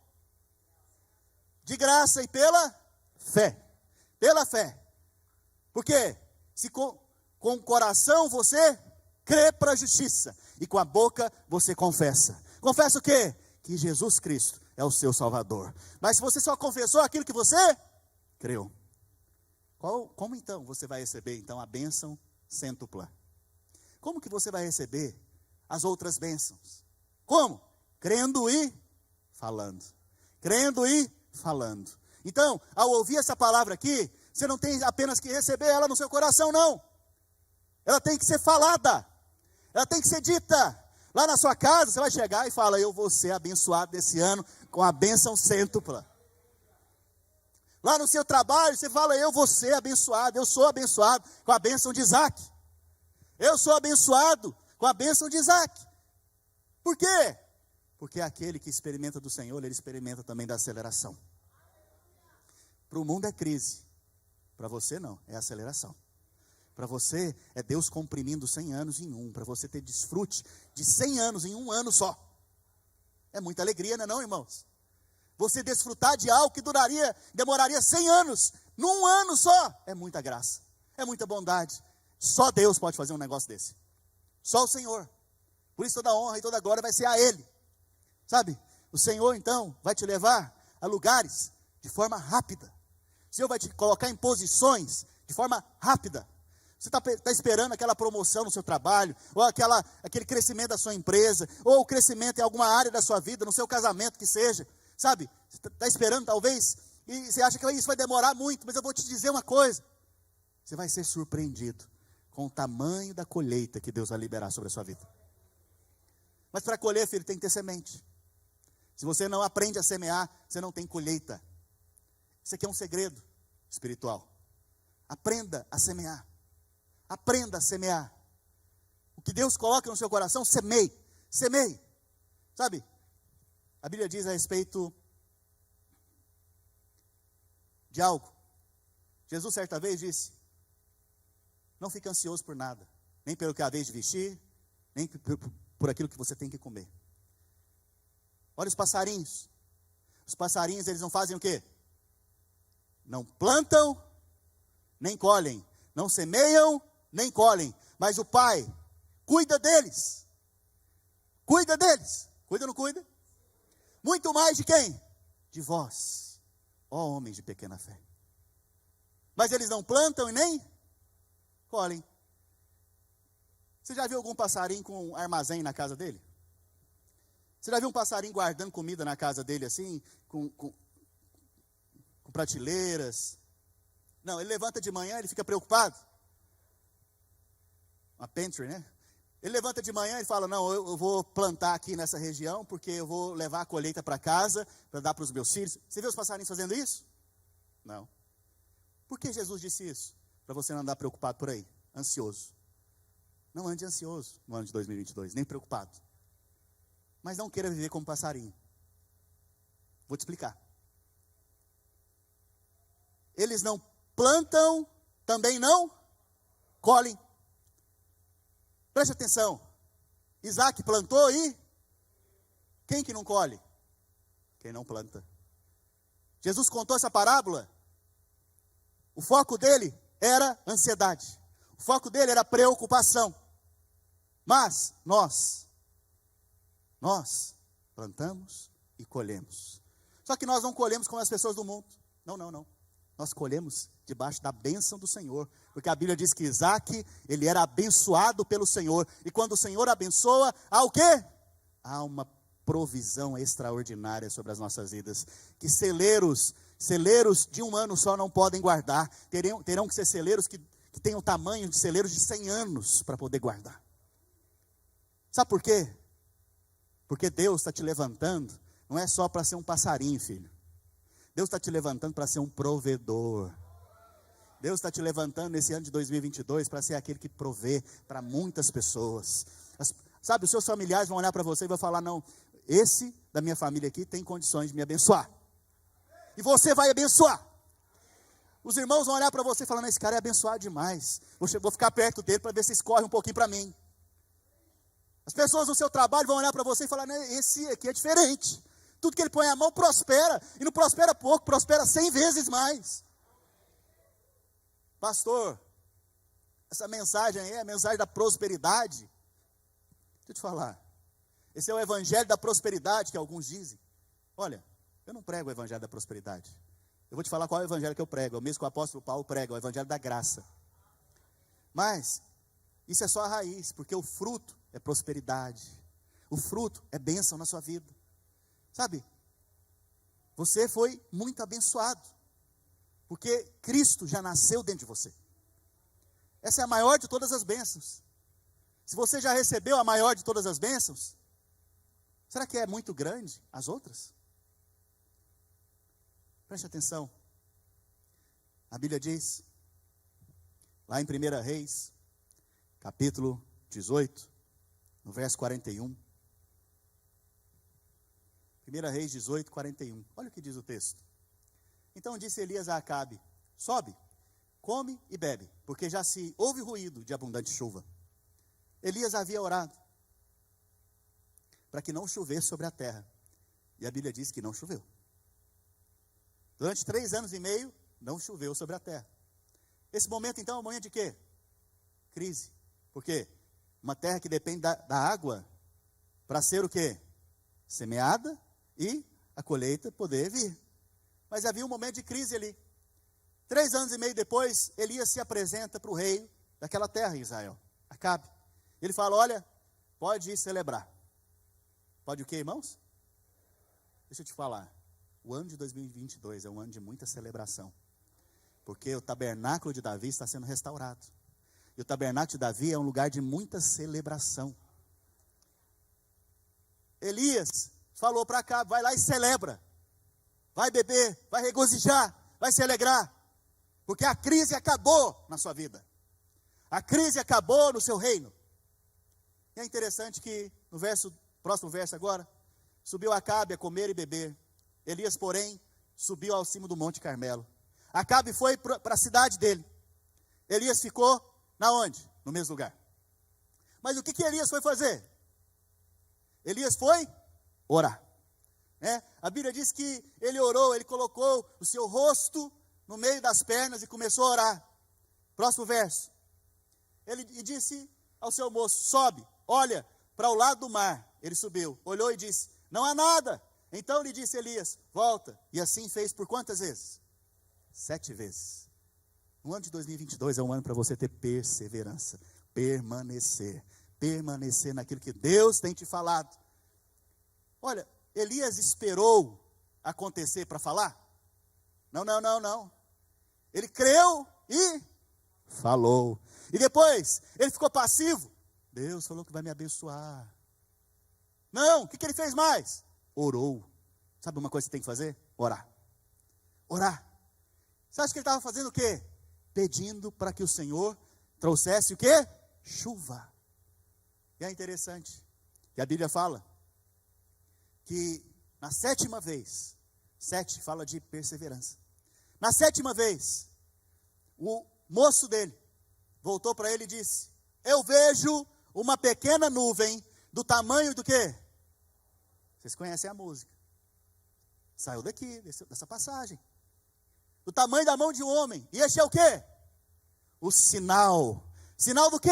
De graça e pela fé. Pela fé. Por quê? Se com o coração você crê para a justiça e com a boca você confessa. Confessa o quê? Que Jesus Cristo é o seu Salvador. Mas se você só confessou aquilo que você creu, como então você vai receber então a bênção cêntupla? Como que você vai receber as outras bênçãos? Como? Crendo e falando. Crendo e falando. Então, ao ouvir essa palavra aqui, você não tem apenas que receber ela no seu coração, não. Ela tem que ser falada. Ela tem que ser dita. Lá na sua casa, você vai chegar e fala, eu vou ser abençoado desse ano com a bênção cêntupla. Lá no seu trabalho, você fala, eu vou ser abençoado, eu sou abençoado com a bênção de Isaac. Eu sou abençoado com a bênção de Isaac. Por quê? Porque aquele que experimenta do Senhor, ele experimenta também da aceleração. Para o mundo é crise, para você não, é aceleração. Para você é Deus comprimindo 100 anos em um, para você ter desfrute de 100 anos em um ano só. É muita alegria, não é não, irmãos? Você desfrutar de algo que demoraria 100 anos, num ano só, é muita graça, é muita bondade. Só Deus pode fazer um negócio desse. Só o Senhor. Por isso toda a honra e toda a glória vai ser a Ele. Sabe? O Senhor então vai te levar a lugares de forma rápida. O Senhor vai te colocar em posições de forma rápida. Você está esperando aquela promoção no seu trabalho, ou aquele crescimento da sua empresa, ou o crescimento em alguma área da sua vida, no seu casamento que seja, sabe? Você está esperando talvez, e você acha que isso vai demorar muito, mas eu vou te dizer uma coisa. Você vai ser surpreendido com o tamanho da colheita que Deus vai liberar sobre a sua vida. Mas para colher, filho, tem que ter semente. Se você não aprende a semear, você não tem colheita. Isso aqui é um segredo espiritual. Aprenda a semear. Aprenda a semear. O que Deus coloca no seu coração, semeie. Semeie. Sabe? A Bíblia diz a respeito de algo. Jesus certa vez disse, não fique ansioso por nada. Nem pelo que há vez de vestir, nem por aquilo que você tem que comer. Olha os passarinhos. Os passarinhos, eles não fazem o quê? Não plantam, nem colhem. Não semeiam, nem colhem. Mas o Pai cuida deles. Cuida deles. Cuida ou não cuida? Muito mais de quem? De vós, ó homens de pequena fé. Mas eles não plantam e nem colhem. Você já viu algum passarinho com armazém na casa dele? Você já viu um passarinho guardando comida na casa dele assim, com prateleiras? Não, ele levanta de manhã, ele fica preocupado. Uma pantry, né? Ele levanta de manhã e fala, não, eu vou plantar aqui nessa região, porque eu vou levar a colheita para casa, para dar para os meus filhos. Você viu os passarinhos fazendo isso? Não. Por que Jesus disse isso? Para você não andar preocupado por aí, ansioso. Não ande ansioso no ano de 2022, nem preocupado. Mas não queira viver como passarinho. Vou te explicar. Eles não plantam, também não colhem. Preste atenção. Isaac plantou e quem que não colhe? Quem não planta. Jesus contou essa parábola. O foco dele era ansiedade. O foco dele era preocupação. Mas nós plantamos e colhemos. Só que nós não colhemos como as pessoas do mundo. Não. Nós colhemos debaixo da bênção do Senhor. Porque a Bíblia diz que Isaac, ele era abençoado pelo Senhor. E quando o Senhor abençoa, há o quê? Há uma provisão extraordinária sobre as nossas vidas. Que celeiros de um ano só não podem guardar. Terão que ser celeiros que tenham o tamanho de celeiros de 100 anos para poder guardar. Sabe por quê? Porque Deus está te levantando, não é só para ser um passarinho, filho. Deus está te levantando para ser um provedor. Deus está te levantando nesse ano de 2022 para ser aquele que provê para muitas pessoas. Sabe, os seus familiares vão olhar para você e vão falar, não, esse da minha família aqui tem condições de me abençoar. E você vai abençoar. Os irmãos vão olhar para você e falar, não, esse cara é abençoado demais. Vou ficar perto dele para ver se escorre um pouquinho para mim. As pessoas no seu trabalho vão olhar para você e falar, não, esse aqui é diferente. Tudo que ele põe a mão prospera. E não prospera pouco, prospera 100 vezes mais. Pastor, essa mensagem aí é a mensagem da prosperidade. Deixa eu te falar. Esse é o evangelho da prosperidade que alguns dizem. Olha, eu não prego o evangelho da prosperidade. Eu vou te falar qual é o evangelho que eu prego. É o mesmo que o apóstolo Paulo prega, o evangelho da graça. Mas, isso é só a raiz, porque o fruto é prosperidade. O fruto é bênção na sua vida. Sabe? Você foi muito abençoado. Porque Cristo já nasceu dentro de você. Essa é a maior de todas as bênçãos. Se você já recebeu a maior de todas as bênçãos, será que é muito grande as outras? Preste atenção. A Bíblia diz, lá em 1 Reis, capítulo 18, no verso 41. 1 Reis 18, 41. Olha o que diz o texto. Então disse Elias a Acabe, sobe, come e bebe, porque já se ouve ruído de abundante chuva. Elias havia orado para que não chovesse sobre a terra. E a Bíblia diz que não choveu. Durante 3 anos e meio, não choveu sobre a terra. Esse momento, então, é um momento de quê? Crise. Por quê? Uma terra que depende da água para ser o quê? Semeada e a colheita poder vir. Mas havia um momento de crise ali. 3 anos e meio depois, Elias se apresenta para o rei daquela terra, Israel, Acabe. Ele fala, olha, pode ir celebrar. Pode o quê, irmãos? Deixa eu te falar. O ano de 2022 é um ano de muita celebração. Porque o tabernáculo de Davi está sendo restaurado. E o tabernáculo de Davi é um lugar de muita celebração. Elias falou para Acabe, vai lá e celebra. Vai beber, vai regozijar, vai se alegrar. Porque a crise acabou na sua vida. A crise acabou no seu reino. E é interessante que no próximo verso agora, subiu Acabe a comer e beber. Elias, porém, subiu ao cimo do Monte Carmelo. Acabe foi para a cidade dele. Elias ficou na onde? No mesmo lugar. Mas o que Elias foi fazer? Elias foi orar. A Bíblia diz que ele orou, ele colocou o seu rosto no meio das pernas e começou a orar. Próximo verso. Ele disse ao seu moço, sobe, olha para o lado do mar. Ele subiu, olhou e disse, não há nada. Então lhe disse Elias, volta. E assim fez por quantas vezes? 7 vezes. O ano de 2022 é um ano para você ter perseverança. Permanecer naquilo que Deus tem te falado. Olha, Elias esperou acontecer para falar? Não. Ele creu e falou. E depois, ele ficou passivo. Deus falou que vai me abençoar. Não, o que ele fez mais? Orou. Sabe uma coisa que você tem que fazer? Orar. Você acha que ele estava fazendo o quê? Pedindo para que o Senhor trouxesse o quê? Chuva. E é interessante que a Bíblia fala que na 7ª vez, 7 fala de perseverança. Na 7ª vez, o moço dele voltou para ele e disse, eu vejo uma pequena nuvem do tamanho do quê? Vocês conhecem a música. Saiu daqui, dessa passagem. Do tamanho da mão de um homem. E este é o quê? O sinal. Sinal do quê?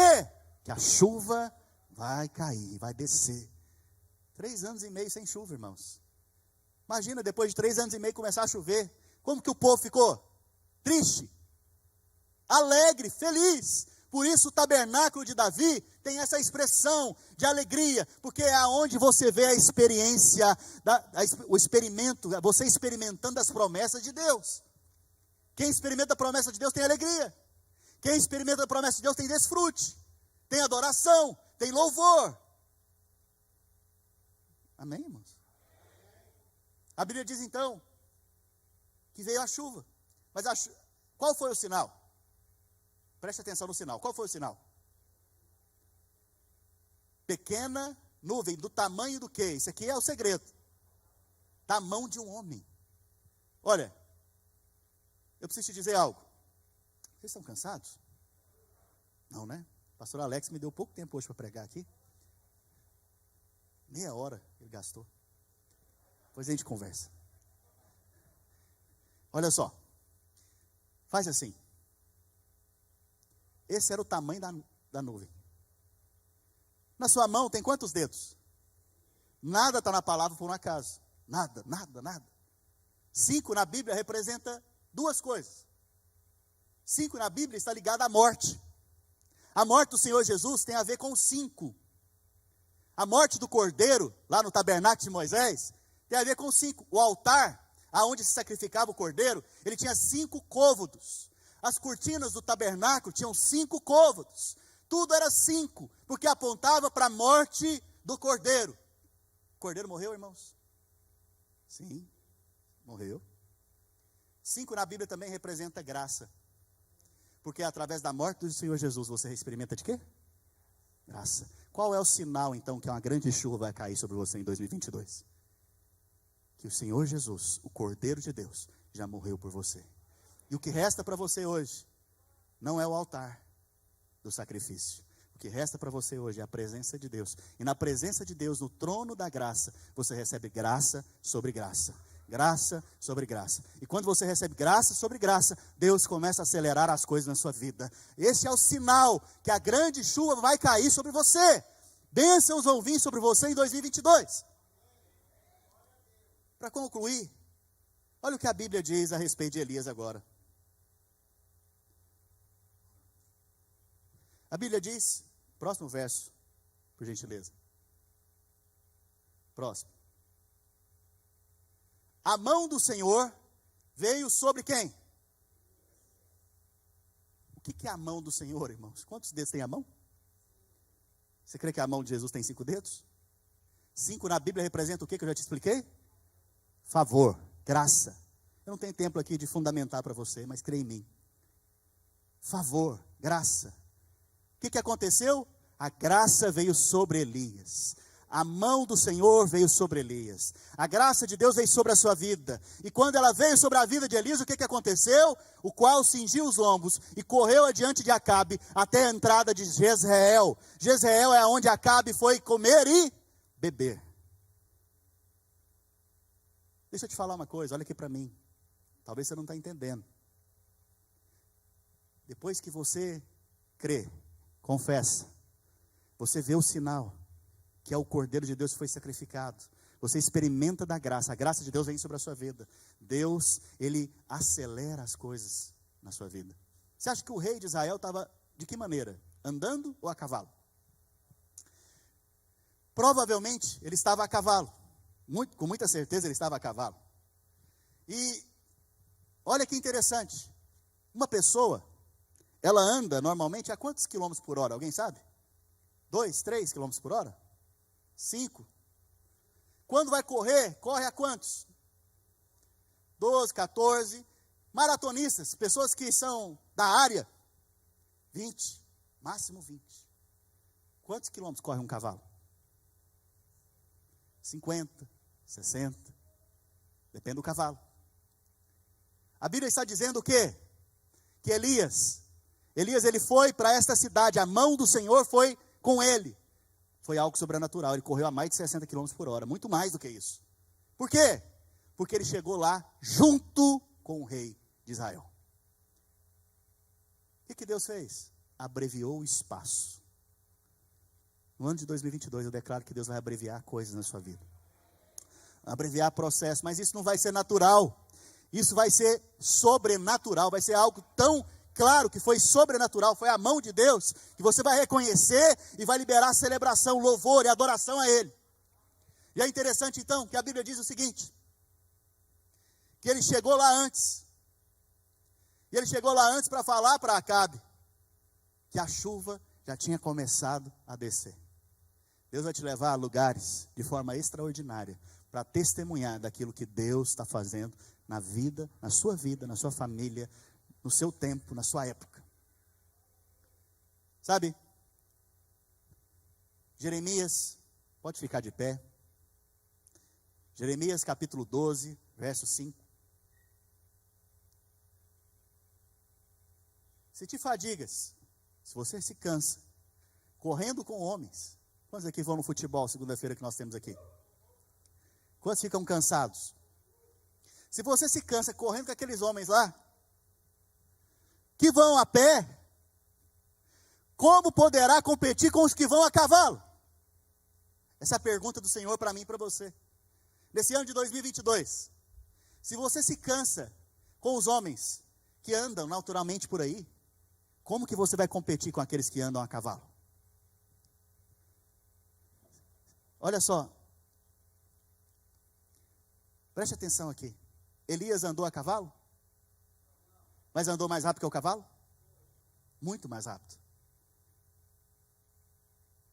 Que a chuva vai cair, vai descer. 3 anos e meio sem chuva, irmãos. Imagina, depois de 3 anos e meio começar a chover. Como que o povo ficou? Triste. Alegre, feliz. Por isso o tabernáculo de Davi tem essa expressão de alegria, porque é aonde você vê a experiência, o experimento, você experimentando as promessas de Deus. Quem experimenta a promessa de Deus tem alegria. Quem experimenta a promessa de Deus tem desfrute, tem adoração, tem louvor. Amém, irmãos? A Bíblia diz então que veio a chuva. Mas qual foi o sinal? Preste atenção no sinal. Qual foi o sinal? Pequena nuvem, do tamanho do quê? Isso aqui é o segredo. Da mão de um homem. Olha, eu preciso te dizer algo. Vocês estão cansados? Não, né? O pastor Alex me deu pouco tempo hoje para pregar aqui. Meia hora ele gastou. Depois a gente conversa. Olha só. Faz assim. Esse era o tamanho da nuvem. Na sua mão tem quantos dedos? Nada está na palavra por um acaso. Nada, nada, nada. 5 na Bíblia representa 2 coisas. 5 na Bíblia está ligado à morte. A morte do Senhor Jesus tem a ver com 5. A morte do cordeiro, lá no tabernáculo de Moisés, tem a ver com 5. O altar, aonde se sacrificava o cordeiro, ele tinha 5 côvados. As cortinas do tabernáculo tinham 5 côvados. Tudo era 5, porque apontava para a morte do cordeiro. O cordeiro morreu, irmãos? Sim, morreu. 5 na Bíblia também representa graça. Porque através da morte do Senhor Jesus, você experimenta de quê? Graça. Qual é o sinal, então, que uma grande chuva vai cair sobre você em 2022? Que o Senhor Jesus, o Cordeiro de Deus, já morreu por você. E o que resta para você hoje não é o altar do sacrifício. O que resta para você hoje é a presença de Deus. E na presença de Deus, no trono da graça, você recebe graça sobre graça. Graça sobre graça. E quando você recebe graça sobre graça, Deus começa a acelerar as coisas na sua vida. Esse é o sinal que a grande chuva vai cair sobre você. Bênçãos vão vir sobre você em 2022. Para concluir, olha o que a Bíblia diz a respeito de Elias agora. A Bíblia diz, próximo verso, por gentileza. Próximo. A mão do Senhor veio sobre quem? O que é a mão do Senhor, irmãos? Quantos dedos tem a mão? Você crê que a mão de Jesus tem 5 dedos? 5 na Bíblia representa o que eu já te expliquei? Favor, graça. Eu não tenho tempo aqui de fundamentar para você, mas crê em mim. Favor, graça. O que aconteceu? A graça veio sobre Elias. A mão do Senhor veio sobre Elias. A graça de Deus veio sobre a sua vida. E quando ela veio sobre a vida de Elias, o que aconteceu? O qual cingiu os ombros e correu adiante de Acabe até a entrada de Jezreel. Jezreel é onde Acabe foi comer e beber. Deixa eu te falar uma coisa, olha aqui para mim. Talvez você não está entendendo. Depois que você crê, confessa, você vê o sinal, que é o Cordeiro de Deus que foi sacrificado. Você experimenta da graça, a graça de Deus vem sobre a sua vida. Deus, Ele acelera as coisas na sua vida. Você acha que o rei de Israel estava de que maneira? Andando ou a cavalo? Provavelmente ele estava a cavalo. Com muita certeza ele estava a cavalo. E olha que interessante. Uma pessoa, ela anda normalmente a quantos quilômetros por hora? Alguém sabe? 2, 3 quilômetros por hora? 5. Quando vai correr, corre a quantos? 12, 14. Maratonistas, pessoas que são da área, 20, máximo 20. Quantos quilômetros corre um cavalo? 50, 60. Depende do cavalo. A Bíblia está dizendo o quê? Que Elias ele foi para esta cidade, a mão do Senhor foi com ele, foi algo sobrenatural. Ele correu a mais de 60 km por hora, muito mais do que isso. Por quê? Porque ele chegou lá junto com o rei de Israel. O que Deus fez? Abreviou o espaço. No ano de 2022, eu declaro que Deus vai abreviar coisas na sua vida. Abreviar processo, mas isso não vai ser natural. Isso vai ser sobrenatural, vai ser algo tão claro que foi sobrenatural, foi a mão de Deus, que você vai reconhecer e vai liberar celebração, louvor e adoração a Ele. E é interessante então, que a Bíblia diz o seguinte, que ele chegou lá antes, e ele chegou lá antes para falar para Acabe, que a chuva já tinha começado a descer. Deus vai te levar a lugares de forma extraordinária, para testemunhar daquilo que Deus está fazendo na vida, na sua família, no seu tempo, na sua época. Sabe? Jeremias, pode ficar de pé. Jeremias capítulo 12, verso 5. Se te fadigas, se você se cansa, correndo com homens. Quantos aqui vão no futebol segunda-feira que nós temos aqui? Quantos ficam cansados? Se você se cansa correndo com aqueles homens lá, que vão a pé, como poderá competir com os que vão a cavalo? Essa é a pergunta do Senhor para mim e para você. Nesse ano de 2022, se você se cansa com os homens que andam naturalmente por aí, como que você vai competir com aqueles que andam a cavalo? Olha só, preste atenção aqui. Elias andou a cavalo? Mas andou mais rápido que o cavalo? Muito mais rápido.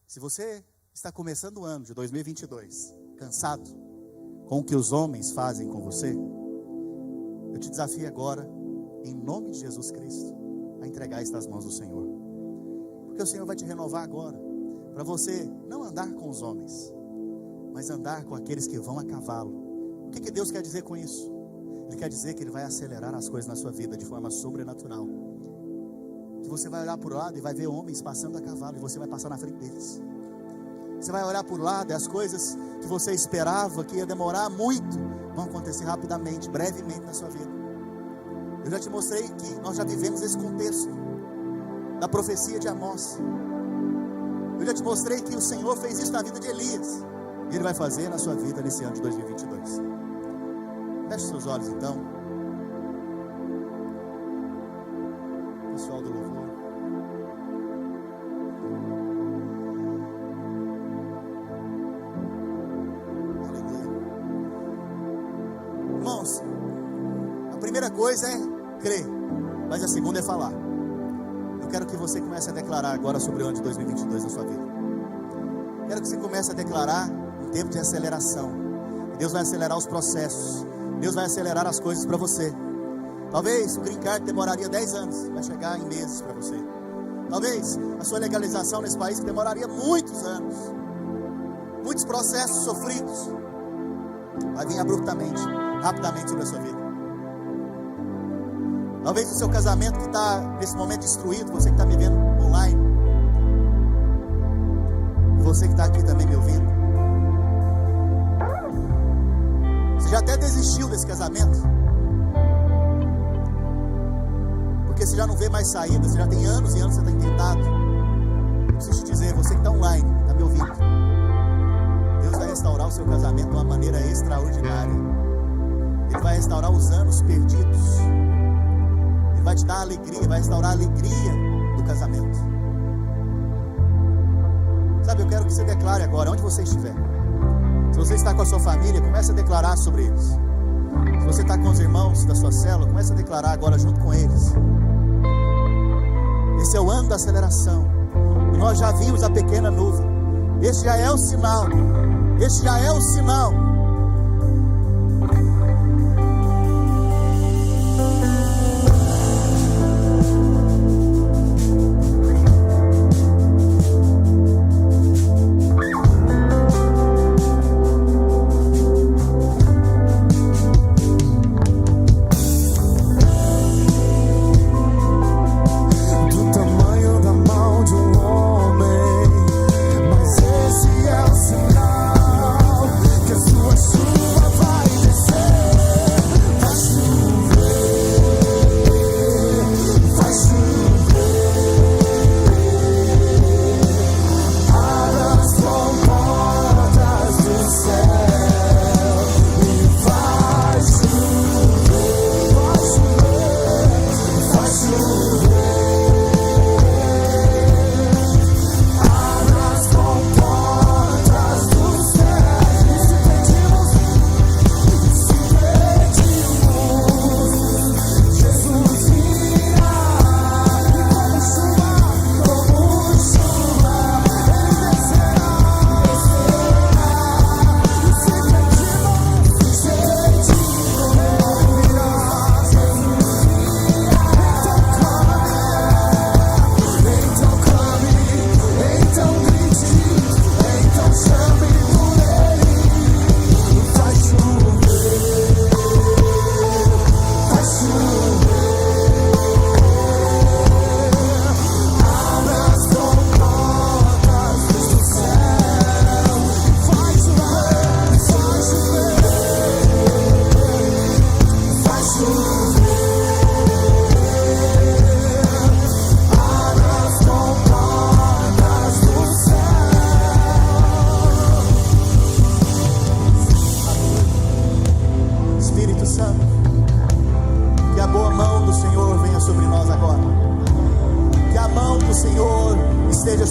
Se você está começando o ano de 2022, cansado com o que os homens fazem com você, eu te desafio agora, em nome de Jesus Cristo, a entregar isso nas mãos do Senhor. Porque o Senhor vai te renovar agora, para você não andar com os homens, mas andar com aqueles que vão a cavalo. O que Deus quer dizer com isso? Ele quer dizer que Ele vai acelerar as coisas na sua vida de forma sobrenatural. Que você vai olhar para o lado e vai ver homens passando a cavalo, e você vai passar na frente deles. Você vai olhar para o lado e as coisas que você esperava que ia demorar muito, vão acontecer rapidamente, brevemente na sua vida. Eu já te mostrei que nós já vivemos esse contexto da profecia de Amós. Eu já te mostrei que o Senhor fez isso na vida de Elias, e Ele vai fazer na sua vida nesse ano de 2022. Feche seus olhos então. Pessoal do louvor. Aleluia. Irmãos, a primeira coisa é crer, mas a segunda é falar. Eu quero que você comece a declarar agora sobre o ano de 2022 na sua vida. Quero que você comece a declarar um tempo de aceleração. Deus vai acelerar os processos. Deus vai acelerar as coisas para você. Talvez o green card demoraria 10 anos, vai chegar em meses para você. Talvez a sua legalização nesse país que demoraria muitos anos, muitos processos sofridos, vai vir abruptamente, rapidamente sobre a sua vida. Talvez o seu casamento que está nesse momento destruído, você que está me vendo online, e você que está aqui também me ouvindo, você já até desistiu desse casamento, porque você já não vê mais saída, você já tem anos e anos que você está tentado. Eu preciso te dizer, você que está online, está me ouvindo, Deus vai restaurar o seu casamento de uma maneira extraordinária. Ele vai restaurar os anos perdidos. Ele vai te dar alegria, vai restaurar a alegria do casamento. Sabe, eu quero que você declare agora, onde você estiver. Se você está com a sua família, comece a declarar sobre eles. Se você está com os irmãos da sua célula, comece a declarar agora junto com eles. Esse é o ano da aceleração. E nós já vimos a pequena nuvem. Este já é o sinal. Este já é o sinal. Do tamanho da mão de um homem,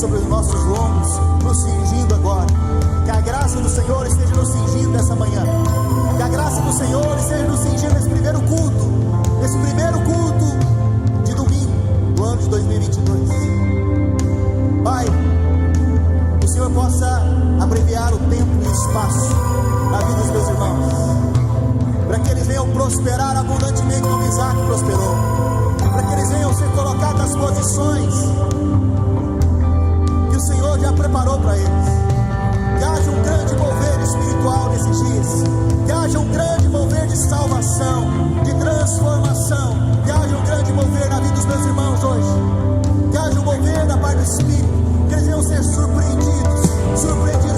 sobre os nossos lombos, nos cingindo agora. Que a graça do Senhor esteja nos cingindo essa manhã. Que a graça do Senhor esteja nos cingindo nesse primeiro culto de domingo do ano de 2022. Pai, que o Senhor possa abreviar o tempo e o espaço na vida dos meus irmãos, para que eles venham prosperar abundantemente como Isaac prosperou, para que eles venham ser colocados nas posições que o Senhor já preparou para eles. Que haja um grande mover espiritual nesses dias, que haja um grande mover de salvação, de transformação, que haja um grande mover na vida dos meus irmãos hoje, que haja um mover da parte do Espírito, que eles venham ser surpreendidos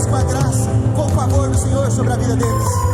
com a graça, com o favor do Senhor sobre a vida deles.